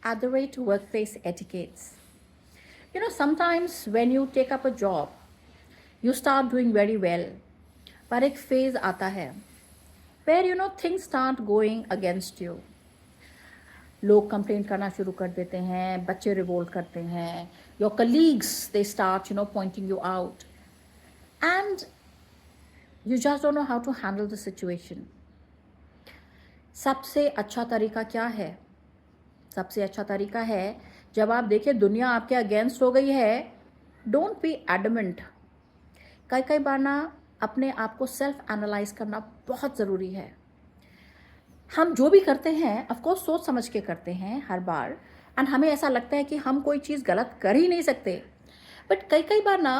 at the rate workplace etiquettes. Sometimes when you take up a job, you start doing very well, पर एक phase आता है where things start going against you. लोग complaint करना शुरू कर देते हैं, बच्चे रिवोल्ट करते हैं, your colleagues they start pointing you out, and you just don't know how to handle the situation. सबसे अच्छा तरीका क्या है? सबसे अच्छा तरीका है, जब आप देखें दुनिया आपके अगेंस्ट हो गई है, डोंट बी एडमेंट. कई कई बार ना अपने आप को सेल्फ एनालाइज करना बहुत ज़रूरी है. हम जो भी करते हैं ऑफ कोर्स सोच समझ के करते हैं हर बार, एंड हमें ऐसा लगता है कि हम कोई चीज़ गलत कर ही नहीं सकते, बट कई कई बार ना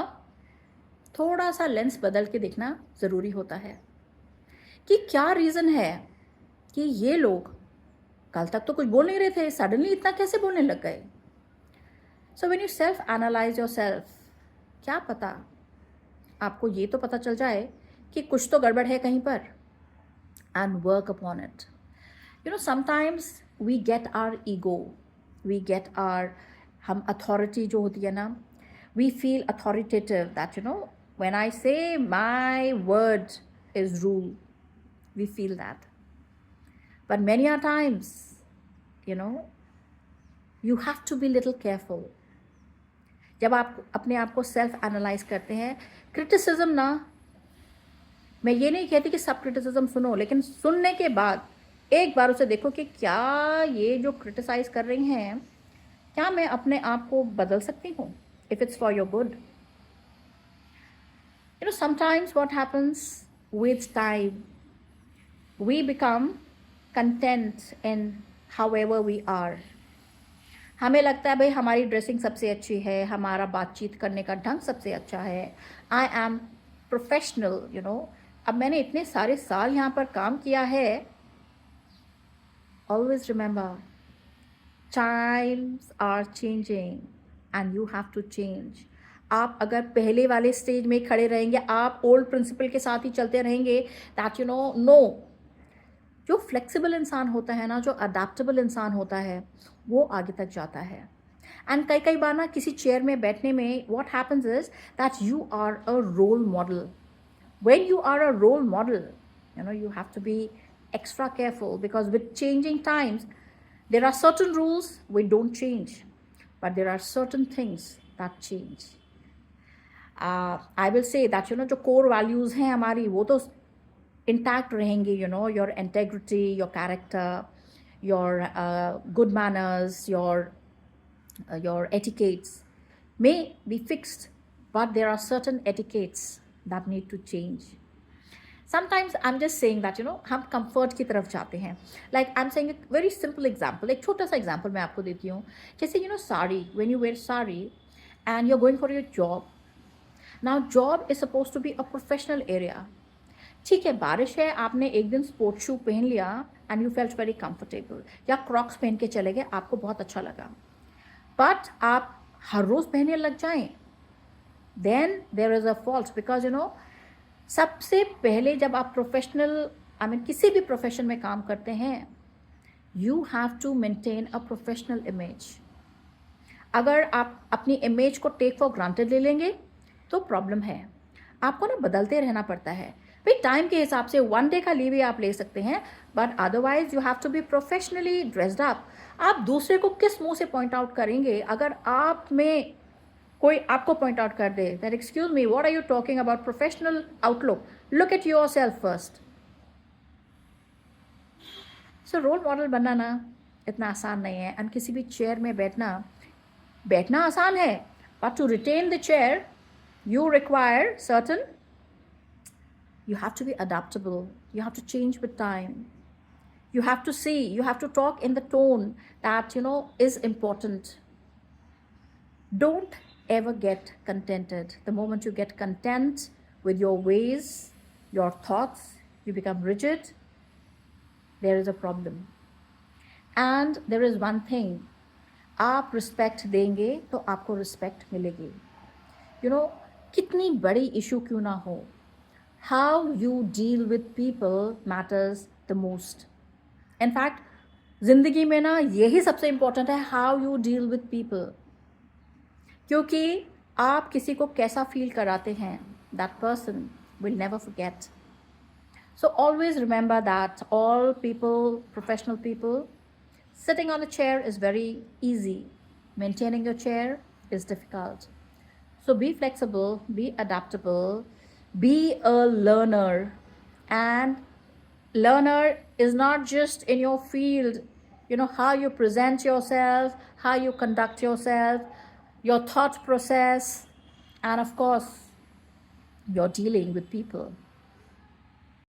थोड़ा सा लेंस बदल के देखना ज़रूरी होता है कि क्या रीज़न है कि ये लोग कल तक तो कुछ बोल नहीं रहे थे, सडनली इतना कैसे बोलने लग गए. So when you self analyse your self, क्या पता आपको ये तो पता चल जाए कि कुछ तो गड़बड़ है कहीं पर, and work upon it. sometimes we get our ego, we get our हम authority जो होती है ना, we feel authoritative that when I say my word is rule, we feel that. But many a times you have to be little careful. जब आप अपने आप को सेल्फ एनालाइज करते हैं, क्रिटिसिज्म ना, मैं ये नहीं कहती कि सब क्रिटिसिज्म सुनो, लेकिन सुनने के बाद एक बार उसे देखो कि क्या ये जो क्रिटिसाइज कर रही हैं, क्या मैं अपने आप को बदल सकती हूँ, if it's for your good. Sometimes what happens with time, we become content in however we are. हमें लगता है भाई हमारी ड्रेसिंग सबसे अच्छी है, हमारा बातचीत करने का ढंग सबसे अच्छा है, आई एम प्रोफेशनल. अब मैंने इतने सारे साल यहाँ पर काम किया है. Always remember, times are changing and you have to change. आप अगर पहले वाले स्टेज में खड़े रहेंगे, आप ओल्ड प्रिंसिपल के साथ ही चलते रहेंगे, दैट नो. जो फ्लेक्सिबल इंसान होता है ना, जो अडेप्टेबल इंसान होता है, वो आगे तक जाता है. एंड कई कई बार ना किसी चेयर में बैठने में what happens is that you are a role model. When you are a role model, you have to be extra careful, because with changing times there are certain rules we don't change, but there are certain things that change. I will say that जो core values हैं हमारी, वो तो intact रहेंगी. Your integrity, your character, your good manners, your etiquettes may be fixed, but there are certain etiquettes that need to change. Sometimes I'm just saying that हम comfort की तरफ जाते हैं. Like I'm saying a very simple example, एक छोटा सा example मैं आपको देती हूँ. जैसे sari, when you wear sari and you're going for your job. Now job is supposed to be a professional area. ठीक है, बारिश है, आपने एक दिन स्पोर्ट्स शू पहन लिया and you felt very comfortable, या क्रॉक्स पहन के चले गए, आपको बहुत अच्छा लगा. बट आप हर रोज़ पहनने लग जाएं, then there is a fault, because सबसे पहले जब आप प्रोफेशनल किसी भी प्रोफेशन में काम करते हैं, you have to maintain a professional image. अगर आप अपनी इमेज को टेक फॉर ग्रांटेड ले लेंगे तो प्रॉब्लम है. आपको ना बदलते रहना पड़ता है भाई. टाइम के हिसाब से वन डे का लीव ही आप ले सकते हैं, but otherwise you have to be professionally dressed up. आप दूसरे को किस मुंह से पॉइंट आउट करेंगे अगर आप में कोई आपको पॉइंट आउट कर दे that excuse me, what are you talking about professional outlook, look at yourself first. So role model बनना ना इतना आसान नहीं है. एंड किसी भी चेयर में बैठना आसान है, but to retain the chair you require certain, you have to be adaptable, you have to change with time, you have to see, you have to talk in the tone that is important. Don't ever get contented. The moment you get content with your ways, your thoughts, you become rigid, there is a problem. And there is one thing, आप respect देंगे तो आपको respect मिलेगी. कितनी बड़ी issue क्यों ना हो, how you deal with people matters the most. In fact ज़िंदगी में ना यही सबसे इम्पोर्टेंट है, how you deal with people, क्योंकि आप किसी को कैसा फील कराते हैं, that person will never forget. So always remember that all people, professional people, sitting on a chair is very easy. Maintaining your chair is difficult. So be flexible, be adaptable, be a learner. And learner is not just in your field, how you present yourself, how you conduct yourself, your thought process, and of course, your dealing with people.